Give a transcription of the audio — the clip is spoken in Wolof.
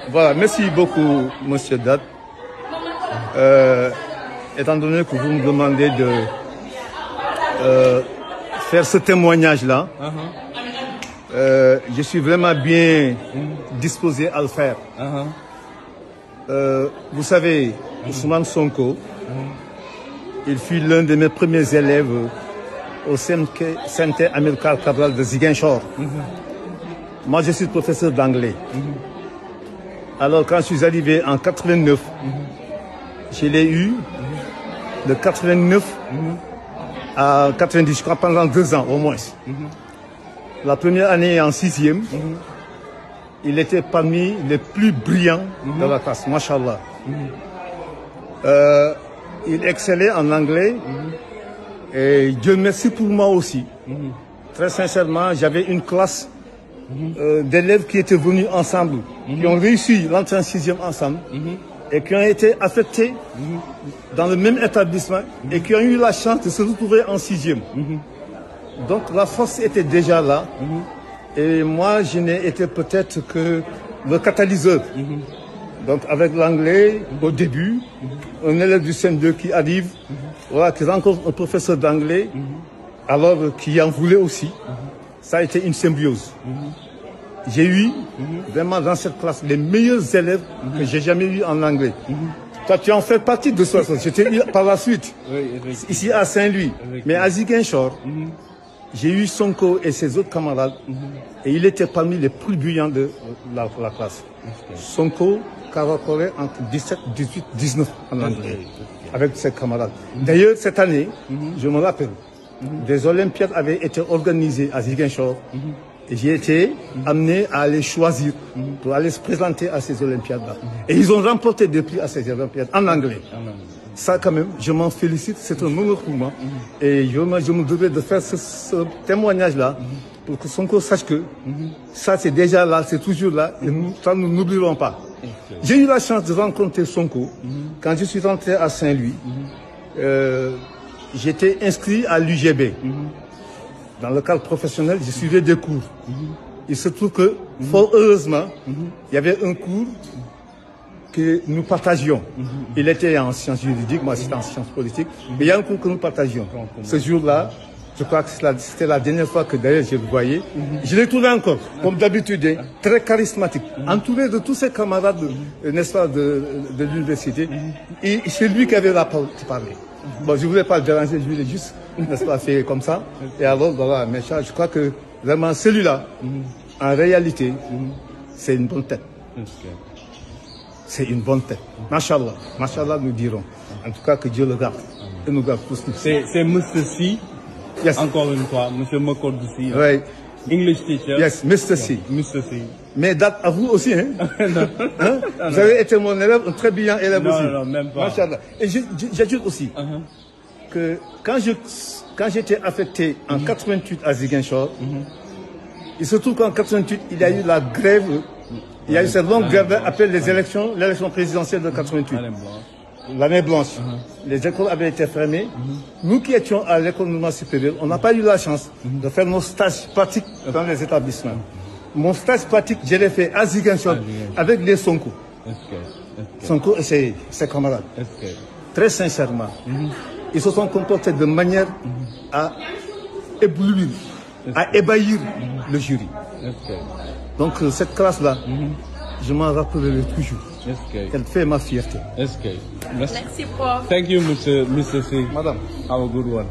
Voilà, merci beaucoup, Monsieur Dat. Étant donné que vous me demandez de faire ce témoignage-là, je suis vraiment bien disposé à le faire. Vous savez, Ousmane Sonko, il fut l'un de mes premiers élèves au CMT Amilcar Cabral de Ziguinchor. Moi, je suis professeur d'anglais. Alors, quand je suis arrivé en 89, je l'ai eu de 89 à 90, je crois, pendant 2 ans au moins. La première année en 6e, il était parmi les plus brillants de la classe, machallah. Il excellait en anglais et Dieu merci pour moi aussi. Très sincèrement, j'avais une classe d'élèves qui étaient venus ensemble, qui ont réussi l'entrée en 6e ensemble et qui ont été affectés dans le même établissement et qui ont eu la chance de se retrouver en 6e. Donc la force était déjà là et moi je n'ai été peut-être que le catalyseur. Donc avec l'anglais au début, un élève du CM2 qui arrive, voilà, qui rencontre un professeur d'anglais, alors qui en voulait aussi, ça a été une symbiose. J'ai eu vraiment dans cette classe les meilleurs élèves que j'ai jamais eu en anglais. Toi, tu en fais partie de ça. J'étais par la suite, ici à Saint-Louis. Mais à Ziguinchor, j'ai eu Sonko et ses autres camarades, et il était parmi les plus brillants de la classe. Sonko caracolait entre 17, 18, 19 en anglais, avec ses camarades. D'ailleurs, cette année, je me rappelle, des Olympiades avaient été organisées à Ziguinchor, et j'ai été amené à aller choisir pour aller se présenter à ces Olympiades-là. Et ils ont remporté des prix à ces Olympiades en anglais. Ça, quand même, je m'en félicite, c'est un honneur pour moi. Et je me devais de faire ce témoignage-là pour que Sonko sache que ça, c'est déjà là, c'est toujours là, et ça, nous n'oublierons pas. J'ai eu la chance de rencontrer Sonko quand je suis rentré à Saint-Louis. J'étais inscrit à l'UGB. Dans le cadre professionnel, je suivais des cours. Il se trouve que, fort heureusement, il y avait un cours que nous partagions. Il était en sciences juridiques, moi j'étais en sciences politiques, mais il y a un cours que nous partagions. Ce jour-là, je crois que c'était la dernière fois que d'ailleurs je le voyais. Je l'ai trouvé encore, comme d'habitude, très charismatique, entouré de tous ses camarades, n'est-ce pas, de l'université. Et c'est lui qui avait la parole qui parlait. Bon, je ne voulais pas le déranger, je voulais juste, n'est-ce pas, faire comme ça. Et alors, voilà, mais je crois que vraiment celui-là, en réalité, c'est une bonne tête. C'est une bonne tête. Machallah. Machallah, nous dirons. En tout cas, que Dieu le garde. Et nous garde tous. C'est Mr. C. Yes. Encore une fois, Monsieur Mokordouci. Oui. English teacher. Yes, Mr. C. Mr. C. Mais date à vous aussi, hein? Non. Hein? Vous avez été mon élève, un très brillant élève aussi. Non, même pas. Machallah. Et j'ajoute aussi que quand j'étais affecté en 88 à Ziguinchor, il se trouve qu'en 88, il y a eu la grève. Il y a eu cette longue grève après les élections, l'élection présidentielle de 88. L'année blanche. Les écoles avaient été fermées. Nous qui étions à l'école normale supérieure, on n'a pas eu la chance de faire nos stages pratiques dans les établissements. Mon stage pratique, je l'ai fait à Ziguinchor avec les Sonko. Sonko et ses camarades. Très sincèrement, ils se sont comportés de manière à éblouir, à ébahir le jury. Donc cette classe-là, je m'en rappellerai toujours. Elle fait ma fierté. Merci, prof. Thank you, Mr. C. Madame. Have a good one.